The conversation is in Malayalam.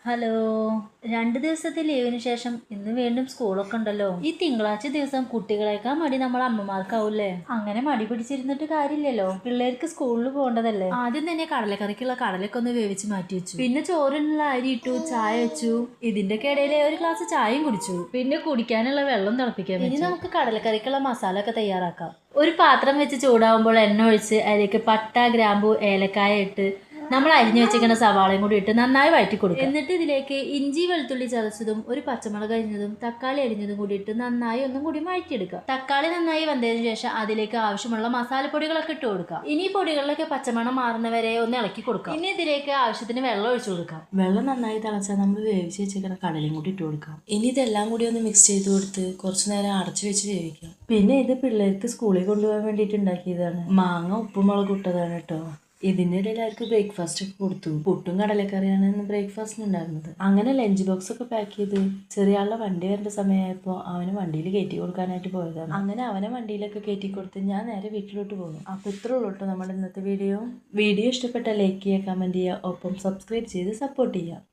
ഹലോ. 2 ദിവസത്തെ ലീവിന് ശേഷം ഇന്ന് വീണ്ടും സ്കൂളൊക്കെ ഉണ്ടല്ലോ. ഈ തിങ്കളാഴ്ച ദിവസം കുട്ടികളെക്കാൾ മടി നമ്മളെ അമ്മമാർക്കാവൂലേ. അങ്ങനെ മടി പിടിച്ചിരുന്നിട്ട് കാര്യമില്ലല്ലോ. പിള്ളേർക്ക് സ്കൂളിൽ പോകേണ്ടതല്ലേ. ആദ്യം തന്നെ കടലക്കറിക്കുള്ള കടലൊക്കെ ഒന്ന് വേവിച്ച് മാറ്റി വെച്ചു. പിന്നെ ചോറിനുള്ള അരി ഇട്ടു, ചായ വെച്ചു. ഇതിന്റെ ഇടയിലെ ഒരു ഗ്ലാസ് ചായയും കുടിച്ചു. പിന്നെ കുടിക്കാനുള്ള വെള്ളം തിളപ്പിക്കാൻ. ഇനി നമുക്ക് കടലക്കറിക്കുള്ള മസാല ഒക്കെ തയ്യാറാക്കാം. ഒരു പാത്രം വെച്ച് ചൂടാവുമ്പോൾ എണ്ണ ഒഴിച്ച് അതിലേക്ക് പട്ട, ഗ്രാമ്പു, ഏലക്കായ ഇട്ട് നമ്മൾ അരിഞ്ഞു വെച്ചിരിക്കുന്ന സവാളയും കൂടി ഇട്ട് നന്നായി വഴറ്റി കൊടുക്കുക. എന്നിട്ട് ഇതിലേക്ക് ഇഞ്ചി വെളുത്തുള്ളി ചതച്ചതും ഒരു പച്ചമുളക് അരിഞ്ഞതും തക്കാളി അരിഞ്ഞതും കൂടി ഇട്ട് നന്നായി ഒന്നും കൂടി വഴറ്റിയെടുക്കുക. തക്കാളി നന്നായി വന്നതിന് ശേഷം അതിലേക്ക് ആവശ്യമുള്ള മസാലപ്പൊടികളൊക്കെ ഇട്ട് കൊടുക്കുക. ഇനി പൊടികളിലൊക്കെ പച്ചമണം മാറുന്നവരെ ഒന്ന് ഇളക്കി കൊടുക്കുക. ഇനി ഇതിലേക്ക് ആവശ്യത്തിന് വെള്ളം ഒഴിച്ചു കൊടുക്കാം. വെള്ളം നന്നായി തിളച്ചാൽ നമ്മൾ വേവിച്ച് വെച്ചിരിക്കുന്ന കടലയും കൂടി ഇട്ട് കൊടുക്കാം. ഇനി ഇതെല്ലാം കൂടി ഒന്ന് മിക്സ് ചെയ്ത് കൊടുത്ത് കുറച്ചു നേരം അടച്ചു വെച്ച് വേവിക്കാം. പിന്നെ ഇത് പിള്ളേർക്ക് സ്കൂളിൽ കൊണ്ടുപോകാൻ വേണ്ടിയിട്ട് ഉണ്ടാക്കിയതാണ്. മാങ്ങ ഉപ്പും മുളക് ഇട്ടതാണ് കേട്ടോ. ഇതിൻ്റെ ഇടയിൽ അവർക്ക് ബ്രേക്ക്ഫാസ്റ്റ് ഒക്കെ കൊടുത്തു. പുട്ടും കടലക്കറിയാണ് ഇന്ന് ബ്രേക്ക്ഫാസ്റ്റിന് ഉണ്ടായിരുന്നത്. അങ്ങനെ ലഞ്ച് ബോക്സ് ഒക്കെ പാക്ക് ചെയ്ത് ചെറിയ ആളുടെ വണ്ടി വരേണ്ട സമയമായപ്പോൾ അവന് വണ്ടിയിൽ കയറ്റി കൊടുക്കാനായിട്ട് പോയതാണ്. അങ്ങനെ അവനെ വണ്ടിയിലൊക്കെ കയറ്റി കൊടുത്ത് ഞാൻ നേരെ വീട്ടിലോട്ട് പോകുന്നു. അപ്പോൾ ഇത്രേ ഉള്ളൂ കേട്ടോ നമ്മുടെ ഇന്നത്തെ വീഡിയോ. ഇഷ്ടപ്പെട്ട ലൈക്ക് ചെയ്യുക, കമൻറ്റ് ചെയ്യുക, ഒപ്പം സബ്സ്ക്രൈബ് ചെയ്ത് സപ്പോർട്ട് ചെയ്യുക.